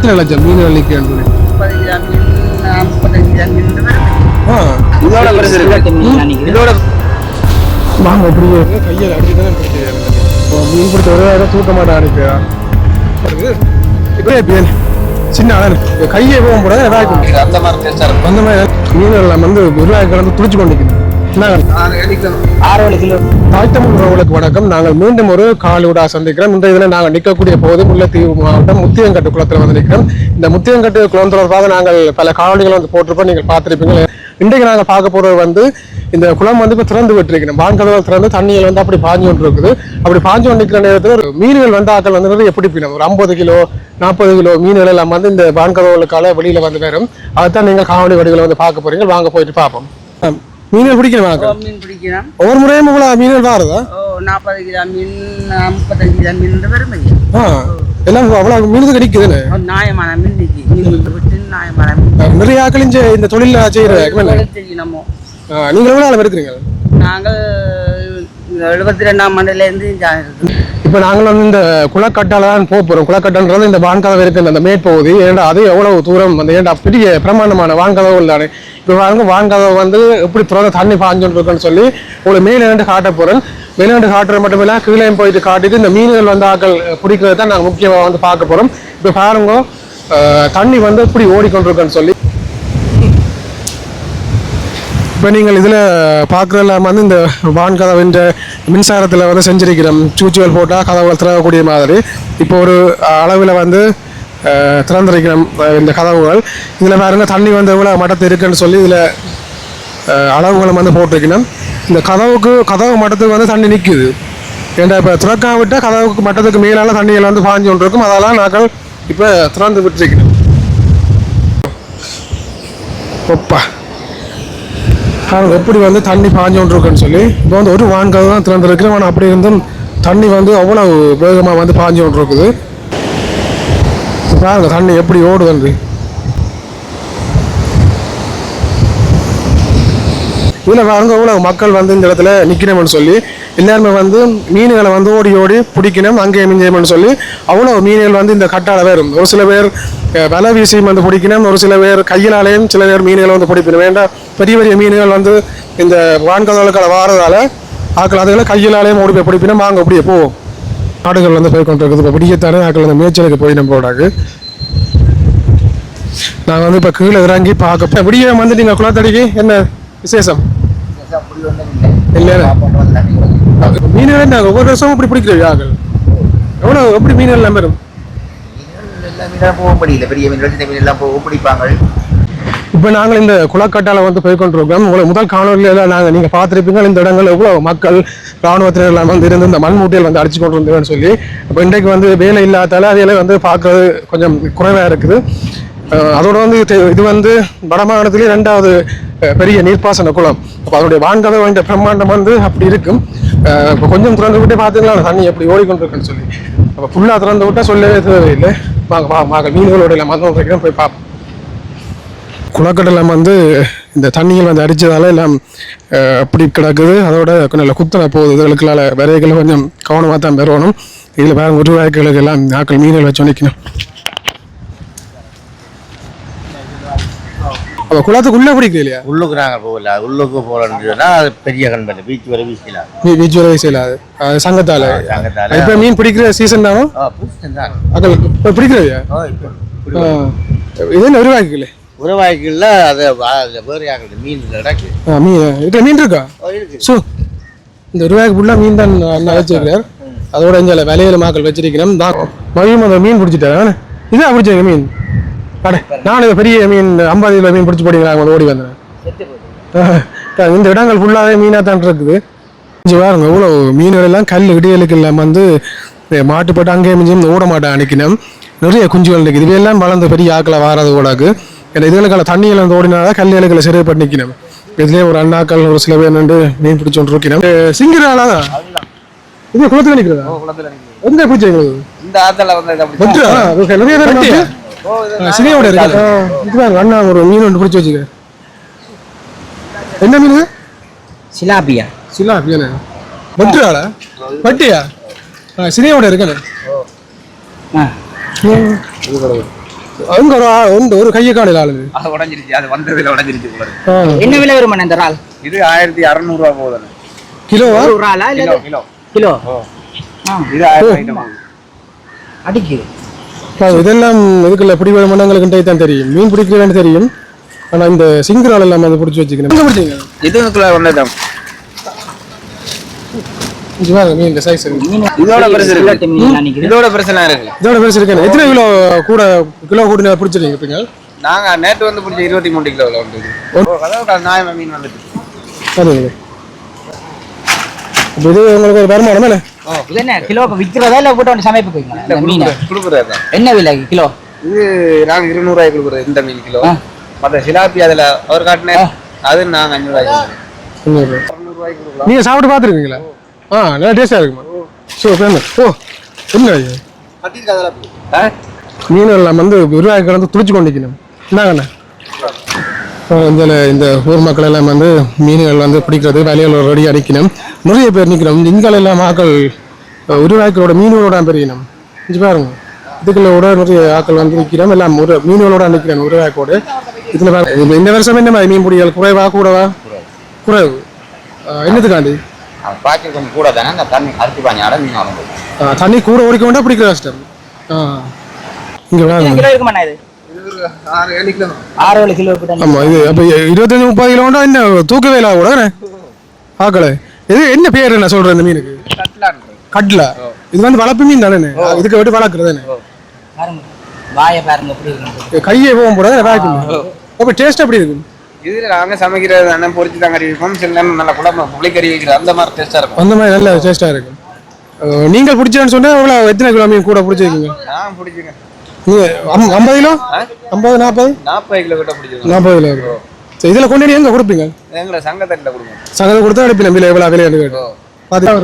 எத்தனை லட்சம் மீன்கள் நிற்கிறது? இதோட வாங்க அப்படியே கையில் அடிச்சுதான் மீன் பிடிச்ச ஒரே இடம் தூக்க மாட்டேன் அனுப்பியா இப்போ சின்ன அளவு கையை போக முடியாது அந்த மாதிரி மீன்கள் வந்து உருவாக்கி கலந்து துடிச்சு கொண்டிருக்கணும். தாய்த்தமிழர்களுக்கு வணக்கம். நாங்கள் மீண்டும் ஒரு காலூடா சந்திக்கிறோம். இந்த இதில் நாங்கள் நிற்கக்கூடிய போது முல்லைத்தீவு மாவட்டம் முத்தியங்கட்டு குளத்தில் வந்து நிற்கிறோம். இந்த முத்தியங்கட்டு குளம் தொடர்பாக நாங்கள் பல காணொலிகளை வந்து போட்டிருப்போம், நீங்கள் பார்த்துருப்பீங்க. இன்றைக்கு நாங்கள் பார்க்க போறது வந்து இந்த குளம் வந்து இப்போ திறந்து விட்டுருக்கணும். வான்கதவுகள் திறந்து தண்ணிகள் வந்து அப்படி பாஞ்சு கொண்டு இருக்குது. அப்படி பாஞ்சு கொண்டு நிற்கிற நேரத்தில் ஒரு மீன்கள் வந்து ஆக்கள் வந்து நிறைய பிடிப்பிடும். ஒரு 50 கிலோ 40 கிலோ மீன்கள் எல்லாம் வந்து இந்த வான்கதவுகளுக்கால வெளியில வந்து வரும். அதைத்தான் நீங்கள் காணொலி வடிகளை வந்து பார்க்க போறீங்க. வாங்க போயிட்டு பார்ப்போம். மீன்கள் பிடிக்கணும். மீன் பிடிக்கலாம். ஒவ்வொரு முறையும் இவ்வளவு மீன்கள் வாருதா? 40 கிலோ மீன் 35 கிலோ மீன் வரும். எல்லாம் அவ்வளவு மீனுக்கு கிடைக்குதுன்னு நியாயமான மீன் நியாயமான மீன். நிறைய ஆக்கள் இந்த தொழில செய்யறோம். நீங்க எவ்வளவு நாள் இருக்கிறீங்க? நாங்கள் 72ஆம் ஆண்டுல இருந்து. இப்ப நாங்கள் வந்து இந்த குளக்கட்டால தான் போறோம். குளக்கட்டன்றது இந்த வான்கதவு இருக்கு அந்த மேற்பகுதி. ஏன்னா அது எவ்வளவு தூரம் அந்த ஏண்டா பெரிய பிரமாண்டமான வான்கதவு தானே. இப்ப பாருங்க வான்கதவு வந்து எப்படி திறந்த தண்ணி பாஞ்சுட்டு இருக்குன்னு சொல்லி உங்களுக்கு மேலே காட்ட போறேன். வெளிநாட்டு காட்டுறது மட்டும் இல்ல கீழே போயிட்டு காட்டிட்டு இந்த மீன்கள் வந்து ஆக்கள் பிடிக்கிறது தான் நாங்கள் முக்கியமாக வந்து பார்க்க போறோம். இப்ப பாருங்க தண்ணி வந்து இப்படி ஓடிக்கொண்டிருக்குன்னு சொல்லி இப்போ நீங்கள் இதில் பார்க்குறதுலாம் வந்து இந்த வான்கதவின்ற மின்சாரத்தில் வந்து செஞ்சிருக்கிறோம். சூச்சுகள் போட்டால் கதவுகள் திறக்கக்கூடிய மாதிரி இப்போ ஒரு அளவில் வந்து திறந்திருக்கிறோம் இந்த கதவுகள். இதில் பாருங்க தண்ணி வந்து எவ்வளோ மட்டத்து இருக்குன்னு சொல்லி இதில் அளவுகளை வந்து போட்டிருக்கணும். இந்த கதவு மட்டத்துக்கு வந்து தண்ணி நிற்குது. ஏன்னா இப்போ திறக்காம விட்டால் கதவுக்கு மட்டத்துக்கு மேலால் தண்ணிகள் வந்து பாஞ்சு கொண்டு இருக்கும். அதெல்லாம் நாங்கள் இப்போ திறந்து விட்டுருக்கணும். ஒப்பா எப்படி வந்து தண்ணி பாஞ்சு கொண்டு இருக்குன்னு சொல்லி இப்போ வந்து ஒரு வான்கதவு தான் திறந்துருக்கிறோம். ஆனால் அப்படி இருந்தும் தண்ணி வந்து அவ்வளோ வேகமாக வந்து பாஞ்சு கொண்டு இருக்குது. பாருங்க தண்ணி எப்படி ஓடுது. இதில் பாருங்க அவ்வளோ மக்கள் வந்து இந்த இடத்துல நிற்கணும்னு சொல்லி எல்லாருமே வந்து மீன்களை வந்து ஓடி ஓடி பிடிக்கணும் அங்கேயே மிஞ்சணும்னு சொல்லி அவ்வளோ மீன்கள் வந்து இந்த கட்டால வரும். ஒரு சில பேர் வலை வீசியும் வந்து பிடிக்கணும், ஒரு சில பேர் கையிலாலேயும் சில பேர் மீன்களை வந்து பிடிக்கணும். வேண்டாம் பெரிய பெரிய மீன்கள் வந்து இந்த வான்கதவுகளுக்கால வாரதால ஆக்கள் அதுகளை கையிலாலேயும் ஓடி போய் பிடிப்பினோம். வாங்க அப்படியே போவோம். ஆடுகள் வந்து போய் கொண்டு இருக்குது. இப்போ பிடிக்கத்தானே ஆக்கள் வந்து மேய்ச்சலுக்கு போய் நம்ம போடாது. நாங்கள் வந்து இப்போ கீழே இறங்கி பார்க்க விடிய வந்து நீங்கள் குளத்தடிக்கு என்ன விசேஷம் இல்லையா? மீன்கள் நாங்கள் ஒவ்வொரு வருஷமும் இப்படி பிடிக்கிறோம். ஆக்கள் எவ்வளோ எப்படி மீன்கள் எல்லாம் வரும். இப்போ நாங்கள் இந்த குளக்கட்டால வந்து போய்கொண்டிருக்கோம். உங்களை முதல் காணொலியில நாங்கள் நீங்கள் பார்த்துருப்பீங்க இந்த இடங்கள் எவ்வளோ மக்கள் இராணுவத்தினர் வந்து இருந்து இந்த மண் மூட்டையில் வந்து அடிச்சு கொண்டு இருந்தேன்னு சொல்லி. இப்போ இன்றைக்கு வந்து வேலை இல்லாதால அதையில வந்து பார்க்கறது கொஞ்சம் குறைவாக இருக்குது. அதோட வந்து இது வந்து வடமாகாணத்திலே 2வது பெரிய நீர்ப்பாசன குளம். அப்போ அதனுடைய வான்கதவு வேண்டிய பிரம்மாண்டம் வந்து அப்படி இருக்கும். இப்போ கொஞ்சம் திறந்து விட்டே பார்த்தீங்களா தண்ணி எப்படி ஓடிக்கொண்டிருக்குன்னு சொல்லி. அப்போ ஃபுல்லாக திறந்து விட்டால் சொல்லவே தேவையில்லை. வாங்க மீன்களோட எல்லாம் மதம் வைக்கிறோம் போய் பார்ப்போம். குளக்கடலாம் வந்து இந்த தண்ணிகள் வந்து அடித்ததால எல்லாம் அப்படி கிடக்குது. அதோட கொஞ்சம் குத்தனை போகுது. இதுகளுக்குள்ள விரைகளை கொஞ்சம் கவனமாக தான் பெறணும். இதில் வேறு ஒரு வாய்க்குகளுக்கு எல்லாம் ஆக்கள் மீன்கள் வச்சு நிற்கணும். அப்போ குளத்துக்குள்ளே பிடிக்க இல்லையா? உள்ளுக்கு நாங்கள் போகல. உள்ளுக்கு போகலன்னா அது பெரிய கண்பல் பீச் வரை வீசலாம். பீச் வரை வீசலாது சங்கத்தால. இப்போ மீன் பிடிக்கிற சீசன் தானோ? அக்கள் இப்போ பிடிக்கிறதையா? இது என்ன உருவாக்கிக்கல? உருவாக்கிக்கல அது வேறு ஆகல மீன் கிடக்கு. மீன் மீன் இருக்கா? ஸோ இந்த உருவாக்கி ஃபுல்லாக மீன் தான் வச்சிருக்கிறார். அதோட இங்கே விலையில மாக்கள் வச்சிருக்கிறோம். மதியம் அந்த மீன் பிடிச்சிட்டேன். இதான் பிடிச்சிருக்க மீன் கடை. நான் இதை பெரிய மீன் 50 கிலோ மீன் பிடிச்சி போடுங்க ஓடி வந்தேன். இந்த இடங்கள் ஃபுல்லாகவே மீனாக தான் இருக்குது. பாருங்க எவ்வளோ மீன்கள் எல்லாம் கல் இடியலுக்கு இல்லாமல் வந்து மாட்டுப்பட்டு அங்கேயே மிஞ்சும் ஓட மாட்டேன் அன்னைக்கினம். நிறைய குஞ்சுகள் இருக்குது. இவையெல்லாம் வளர்ந்த பெரிய ஆக்களை வாராது ஓடாக்கு. ஏன்னா இதுகளுக்கான தண்ணிகள் வந்து ஓடினாதான் கல் இலைகளை சரி பண்ணி நிற்கணும். இதுலேயே ஒரு அண்ணாக்கள் ஒரு சில பேர் நின்று மீன் பிடிச்சி கொண்டு இருக்கணும். சிங்கிராலா தான் இது குளத்தில் நிற்கிறதா? எந்த பூச்சி எங்களுக்கு இந்த ஆத்தல வந்து சினியோட இருக்கு. இதுதான் அண்ணா ஒரு மீன் ஒன்று பிடிச்சி வச்சுக்க. என்ன மீன்? சிலாபியா. சிலாபியா வெட்டுறாளா? வட்டியா? சினியோட இருக்கேன். அங்க ஒரு கையை காணல ஆளுது. அது உடஞ்சிருச்சு, அது வந்ததுல உடஞ்சிருச்சு போல. என்ன விலை வருமாண்ணே இந்த இறால்? இது 1600 ரூபா போகுது. கிலோவா? ஒரு இறாலா இல்ல கிலோ கிலோ? இது 1000 அடிக்குது. இதெல்லாம் இதுக்குள்ள பிடிக்கிற மன்னங்களுக்கு தான் தெரியும், மீன் பிடிக்கிறேன்னு தெரியும். ஆனா இந்த சிங்கரால் எல்லாம் அதை பிடிச்சி வச்சுக்கணும். எங்க பிடிச்சிங்க? இதுக்குள்ள ஒண்ணுதான். மீன் இந்த சைஸ் இதோட பெருசு இருக்கு. இதோட பெருசுலாம் இருக்கு. இதோட பெருசு இருக்கு. எத்தனை கிலோ கிலோ கூட பிடிச்சிருக்கீங்க இப்பங்க? நாங்க நேற்று வந்து பிடிச்ச 23 கிலோவில் வந்தது. நியாயமா மீன் வந்துட்டு. சரிங்க. இது உங்களுக்கு ஒரு வருமானம் என்ன? இது என்ன கிலோக்கு விற்கிறதா இல்லை போட்டு வந்து சமைப்பு வைங்களா? மீன் கொடுக்குறது என்ன விலை கிலோ? இது நாங்கள் 200 ரூபாய்க்கு கொடுக்குறது இந்த மீன் கிலோ. மற்ற சிலாப்பி அதில் அவர் காட்டின அது நாங்கள் 500 ரூபாய்க்கு கொடுக்கலாம். நீங்கள் சாப்பிட்டு பார்த்துருக்கீங்களா? நல்லா டேஸ்டாக இருக்குமா? ஸோ என்ன மீன் எல்லாம் வந்து விருவாய்க்கு வந்து துளிச்சு கொண்டிக்கணும். என்னங்கண்ணா இந்த ஊர் மக்கள் எல்லாம் வந்து மீன்கள் வந்து பிடிக்கிறது வேலையில் ரெடி அடிக்கணும். நிறைய பேர் நிற்கணும். இங்கால எல்லாம் மக்கள் உருவாய்களோட மீன்களோட பெரியணும். பாருங்க, இதுக்குள்ள கூட நிறைய ஆக்கள் வந்து நிற்கிறோம். எல்லாம் ஒரு மீன்களோட நிற்கிறேன் உருவாய்க்கோடு. இதில் இந்த வருஷம் என்ன மாதிரி மீன் பிடிக்கல் குறைவா கூடவா? குறைவு. என்னத்துக்காண்டி? கொஞ்சம் கூட தானே அந்த தண்ணி அரிசி பாஞ்சாட மீன் வரும். தண்ணி கூட ஓடிக்க வேண்டாம், பிடிக்கிற கஷ்டம். இங்கே கிலோ இருக்குமாண்ணா? இது 6-7 கிலோ. 6-7 கிலோ. ஆமா, இது அப்போ 25-30 கிலோ என்ன தூக்கவே இல்லை கூட ஆக்களை. இது என்ன பேர் என்ன சொல்றேன் இந்த மீனுக்கு? கட்லா. இது வந்து வளர்ப்பு மீன் தானே, இதுக்கு விட்டு வளர்க்குறது. கையை போகும் போட அப்போ டேஸ்ட் எப்படி இருக்கு? இதுல நாங்க சமைக்கிறது தானே, பொரிச்சு தான் கறி வைப்போம். சில நேரம் நல்லா குழம்பு புளிக்கறி வைக்கிறது அந்த மாதிரி டேஸ்டா இருக்கும். அந்த மாதிரி நல்ல டேஸ்டா இருக்கும். நீங்கள் பிடிச்சேன்னு சொன்னா எவ்வளோ எத்தனை கிலோ மீன் கூட பிடிச்சிருக்கீங்க? நான் பிடிச்சிருக்கேன். நீங்க 50 கிலோ? 50 40 கிலோ கிட்ட பிடிச்சிருக்கேன். 40 கிலோ இருக்கும். சரி, இதில் கொண்டு எங்க கொடுப்பீங்க? எங்களை சங்கத்தில் கொடுங்க. சங்கத்தில் கொடுத்தா எடுப்பீங்க. விலை எவ்வளோ விலை எடுக்க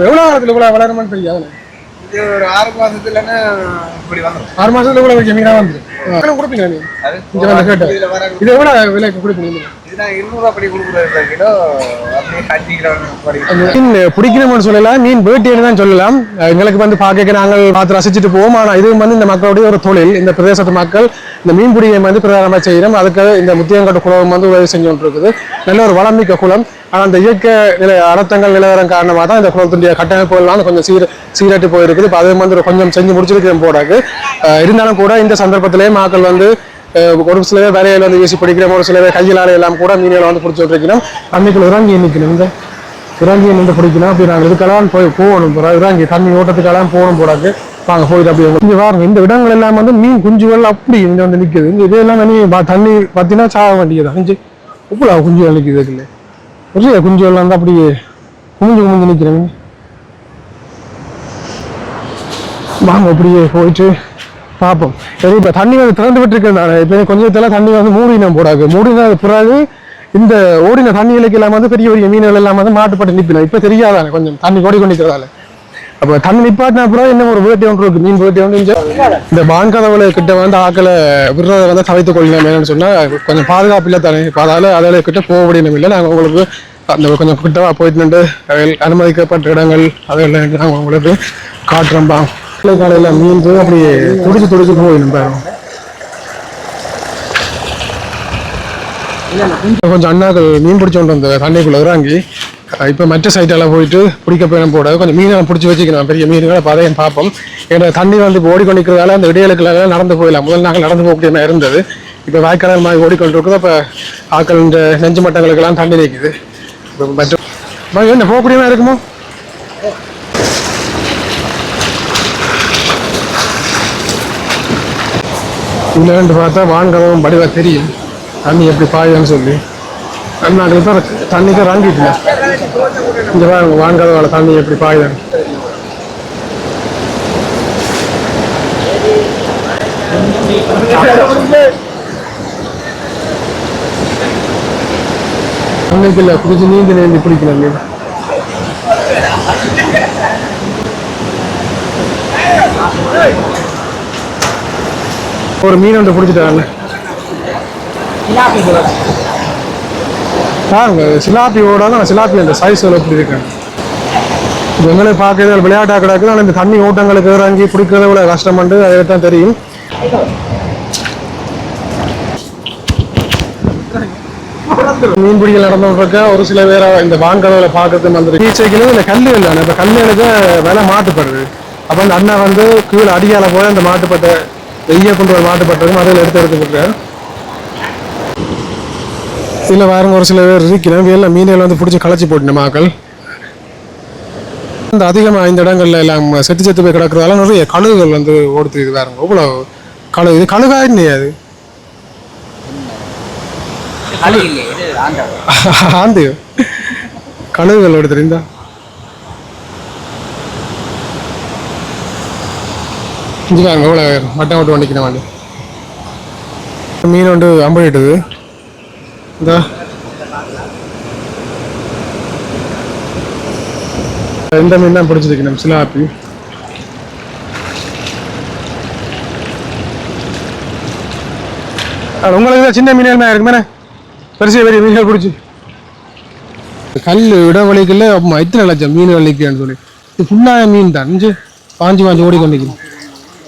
எவ்வளோ காலத்தில் இவ்வளோ வளருமான்னு தெரியாது. இது ஒரு 6 மாசத்துலன்னு இப்படி வந்துடும். 6 மாசத்துல கூட மீனாக வந்துடும். கொடுப்பீங்க நீங்க? இது எவ்வளோ விலைக்கு கொடுப்பீங்க? மீன் பிடிக்கணும்னு சொல்லலாம், மீன் வேட்டைன்னு தான் சொல்லலாம். எங்களுக்கு வந்து பார்க்க நாங்கள் பார்த்து ரசிச்சுட்டு போவோம். ஆனால் இது வந்து இந்த மக்களுடைய ஒரு தொழில். இந்த பிரதேசத்து மக்கள் இந்த மீன் பிடியை வந்து பிரதானமாக செய்யணும். அதுக்கு இந்த முத்தியங்கட்டு குளம் வந்து உதவி செஞ்சு கொண்டு இருக்குது. நல்ல ஒரு வளமிக்க குளம். ஆனால் அந்த இயற்கை அடத்தங்கள் நிலவரம் காரணமாக தான் இந்த குளத்துடைய கட்டமைப்புகள்லாம் கொஞ்சம் சீரட்டு போயிருக்குது. இப்போ அது வந்து கொஞ்சம் செஞ்சு முடிச்சிருக்கிறேன் போடாக்கு. இருந்தாலும் கூட இந்த சந்தர்ப்பத்திலேயே மக்கள் வந்து ஒரு சில பேர் வேலையில வந்து வீசி பிடிக்கிறோம், ஒரு சில பேர் கையிலால எல்லாம் கூட மீன்களை வந்து பிடிச்சி விட்டுருக்கணும். அன்னைக்குள்ள இறங்கி நிற்கணும். இந்த இறங்கி நின்று பிடிக்கணும். அப்படி நாங்கள் இதுக்கெல்லாம் போகணும். இறங்கி தண்ணி ஓட்டத்துக்கெல்லாம் போகணும் போடாக்கு. வாங்க போயிட்டு அப்படி இங்கே பாருங்க, இந்த இடங்கள் எல்லாம் வந்து மீன் குஞ்சுகள் அப்படி இங்கே வந்து நிற்குது. இங்கே இதெல்லாம் தண்ணி பார்த்தீங்கன்னா சாக வேண்டியது அஞ்சு உப்புலா குஞ்சுகள் நிற்குது. இதுல நிறைய குஞ்சுகள் வந்து அப்படியே குமிஞ்சு நிற்கிறேன். வாங்க அப்படியே போயிட்டு பார்ப்போம். சரி, இப்போ தண்ணி வந்து திறந்து விட்டுருக்கேன். இப்போ கொஞ்சத்துல தண்ணி வந்து மூடினா போடாது. மூடின பிறகு இந்த ஓடின தண்ணிகளுக்கு எல்லாம் வந்து பெரிய பெரிய மீன்கள் எல்லாம் வந்து மாட்டுப்பட்டு நிற்பிடும். இப்போ தெரியாதானே கொஞ்சம் தண்ணி ஓடிக்கொண்டு நிற்கிறதால. அப்போ தண்ணி நிப்பாட்டினா அப்புறம் என்ன ஒரு வேட்டை ஒன்று இருக்கு, மீன் வேட்டை ஒன்று. இந்த பான்கதவுல கிட்ட வந்து ஆக்களை விடுறதை வந்து தவிர்த்து கொள்ளணும். என்னன்னு சொன்னால் கொஞ்சம் பாதுகாப்பு இல்லை தானே. இப்போ அதில் கிட்ட போக முடியணும் இல்லை. நாங்கள் உங்களுக்கு அந்த கொஞ்சம் கிட்டவா போயிட்டு நின்று அனுமதிக்கப்பட்ட இடங்கள் அதெல்லாம் நாங்கள் உங்களுக்கு காட்டுறோம்பா. காலையில் மீன் போய் அப்படியே துடிச்சு போயிடும் பாருங்க. கொஞ்சம் அண்ணாக்கள் மீன் பிடிச்சி கொண்டு வந்த தண்ணிக்குள்ள இறங்கி இப்போ மற்ற சைட்டெல்லாம் போயிட்டு பிடிக்க போயிடும் போட கொஞ்சம் மீனெல்லாம் பிடிச்சி வச்சுக்கணும். பெரிய மீன்களை பதையும் பார்ப்போம். ஏன்னா தண்ணி வந்து இப்போ ஓடிக்கொண்டிருக்கிறதால அந்த இடையிலுக்கெல்லாம் நடந்து போயிடலாம். முதல்ல நாங்கள் நடந்து போகக்கூடிய இருந்தது. இப்போ வாய்க்கால் மாதிரி ஓடிக்கொண்டிருக்குது. அப்போ ஆக்கள் இந்த நெஞ்சு மட்டங்களுக்கெல்லாம் தண்ணி நிற்குது. இப்போ மற்ற என்ன போகக்கூடிய இருக்குமோ இல்லைன்னு பார்த்தா வான்கதவும் படிவா தெரியும் தண்ணி எப்படி பாயுதுன்னு சொல்லி. அண்ணாக்கள் தான் தண்ணி தான் இறங்கிட்டு இங்கே பாருங்க வான்கதவால தண்ணி எப்படி பாயுதுன்னு. அன்னைக்கு இல்லை புடிச்சு நீந்தி பிடிக்கணும் மீன். ஒரு மீன் ஒன்று பிடிச்சிட்டாங்க பாருங்க. சிலாப்பியோட தான் சிலாப்பி அந்த சைஸ் எப்படி இருக்கேன். எங்களை பார்க்கறது விளையாட்டாக கிடக்குது. ஆனால் இந்த தண்ணி ஓட்டங்களுக்கு இறங்கி பிடிக்கிறது இவ்வளோ கஷ்டம் பண்ணு அதை தான் தெரியும். மீன் பிடிக்கல் நடந்தவங்க ஒரு சில பேரை இந்த வாங்கறவங்களை பார்க்கறது வந்து பீச்சைக்கு இந்த கல்லு இல்லை இப்போ கல்லுகளுக்கு விலை மாட்டுப்படுது அப்போ அந்த அண்ணா வந்து கீழே அடியால போய் அந்த மாட்டுப்பட்டை வெய்ய கொண்டு வர மாட்டுப்பட்டிருக்கும் அதில் எடுத்து கொடுக்குறாரு. இதில் வேறுங்க ஒரு சில பேர் இருக்கிறேன் எல்லாம் மீன்கள் வந்து பிடிச்சி களைச்சி போட்டுன மக்கள் இந்த அதிகமாக இந்த இடங்கள்ல எல்லாம் செத்து போய் கிடக்கிறதால நிறைய கழுகுகள் வந்து ஓடுத்து. இது வேறுங்க இவ்வளோ கழுகு, இது கழுகா இல்லையா? அது ஆந்து கழுகுகள் ஓடுத்து இருந்தா இஞ்சி பாருங்க இவ்வளோ மட்டம் விட்டு வண்டிக்கணும் வாண்டி மீன் வந்து அம்படிட்டுது. இந்த இந்த மீன் தான் பிடிச்சிருக்கணும் சிலாப்பி. உங்களுக்கு தான் சின்ன மீன்கள் தான் இருக்குமே பெருசிய பெரிய மீன்கள் பிடிச்சி கல் இடவழிக்கல எத்தனை லட்சம் மீன்கள் நிற்கிறேன்னு சொல்லி இது ஃபுல்லாக மீன் தான் இஞ்சி பாஞ்சு ஓடிக்கொண்டிருக்கணும்.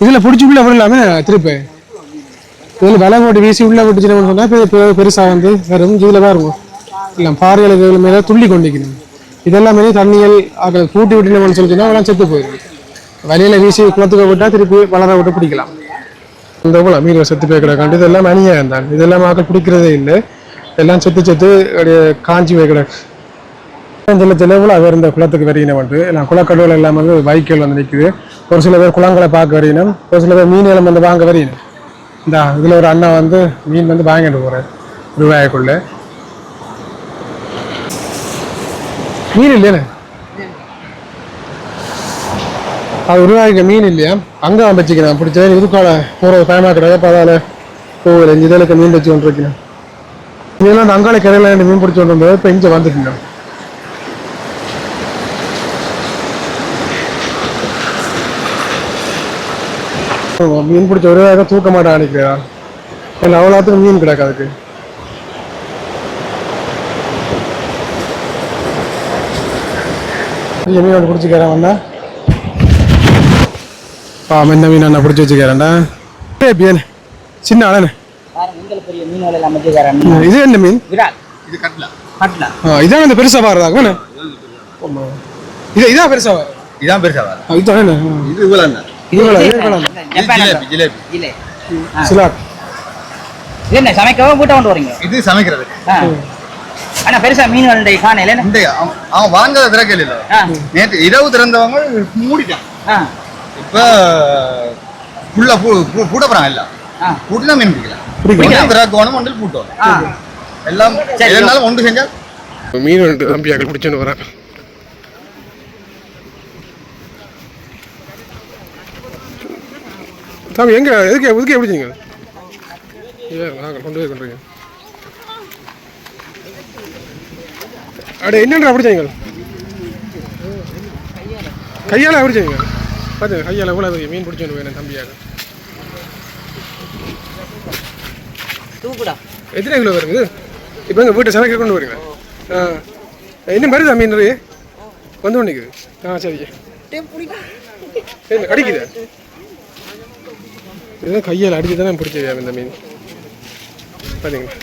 இதில் பிடிச்சி உள்ள விடலாமே திருப்பி இதில் விலை போட்டு வீசி உள்ள விட்டுச்சுன்னு சொன்னால் பெருசாக வந்து வரும். இதில் தான் இருக்கும் இல்லை பாறைகளுக்கு மேலே துள்ளி கொண்டிக்கணும். இதெல்லாம் தண்ணிகள் கூட்டி விட்டுனோம்னு சொல்லிச்சுன்னா அதெல்லாம் செத்து போயிடும். வலையில் வீசி குளத்துக்கு விட்டால் திருப்பி வளர விட்டு பிடிக்கலாம். இந்த போல மீன் செத்து போய் கிடக்காண்டு இதெல்லாம் மணியாக இருந்தாங்க. இதெல்லாம் மக்கள் பிடிக்கிறதே இல்லை. எல்லாம் செத்து அப்படியே காஞ்சி போய் கிடக்கு. ஜலத்தில் அவர் இந்த குளத்துக்கு வரையினம் வந்து எல்லாம் குளக்கடவுள் எல்லாம் வந்து பைக்கில் வந்து நிற்குது. ஒரு சில பேர் குளங்களை பார்க்க வரையினம், ஒரு சில பேர் மீன் எல்லாம் வந்து வாங்க வரையினம். இந்த இதில் ஒரு அண்ணா வந்து மீன் வந்து வாங்கிட்டு போகிறார் ரூபாய்க்குள்ள. மீன் இல்லையானே அது ரூபாய்க்கு மீன் இல்லையா? அங்கே வச்சுக்கிறேன் பிடிச்ச இதுக்கால போகிற பயமாக கிடையாது. அப்போ அதால் கோவில் 5 இதழுக்கு மீன் வச்சு கொண்டு இருக்கேன். இதெல்லாம் அங்காளி கரையில் மீன் பிடிச்சி கொண்டு வந்தது. இப்போ இங்கே வந்துட்டுங்க மீன் பிடிச்ச ஒரே தூக்க மாட்டேன் நினைக்கிறா. இல்லை அவ்வளோத்துக்கு மீன் கிடக்காதுக்கு. மீன் ஒன்று பிடிச்சிக்கிறேன் வந்தா இந்த மீன் என்ன பிடிச்சி வச்சுக்கிறேன்டா. சின்ன ஆளனே இது என்ன மீன்? இதான் இந்த பெருசா பாருதாங்க. இதான் பெருசா இதான் பெருசா இதுதான் இது இவ்வளோ என்ன சமைக்கவும் கூட்ட கொண்டு வரீங்க? இது சமைக்கிறது. ஆனா பெருசா மீன்கள் காணையில அவன் வாங்காத திறக்கல இல்ல. நேற்று இரவு திறந்தவங்க மூடிட்டான். இப்ப ஃபுல்லா பூட்ட போறாங்க. எல்லாம் பூட்டினா மீன் பிடிக்கலாம். திறக்கணும் ஒன்றில் பூட்டோம் எல்லாம் எல்லாம் ஒன்று செஞ்சா மீன் தம்பியாக பிடிச்சுன்னு வரேன். சாமி எங்க எதுக்கு பிடிச்சிங்க? கொண்டு போய் கொண்டுறீங்க. அப்படியே என்னென்ன பிடிச்சீங்க? கையால் பிடிச்சீங்க? பார்த்து கையால் எவ்வளோ மீன் பிடிச்சோன்னு வேணும் தம்பியாக. எத்தனை கிலோ வருது? இப்போ எங்கள் வீட்டை சமைக்க கொண்டு வரீங்க. இன்னும் வருதா மீன் நிறைய வந்து நிற்குது. சரி கடிக்குது. இதுதான் கையால் அடிச்சு தானே பிடிச்சது இந்த மீன் பார்த்தீங்களா?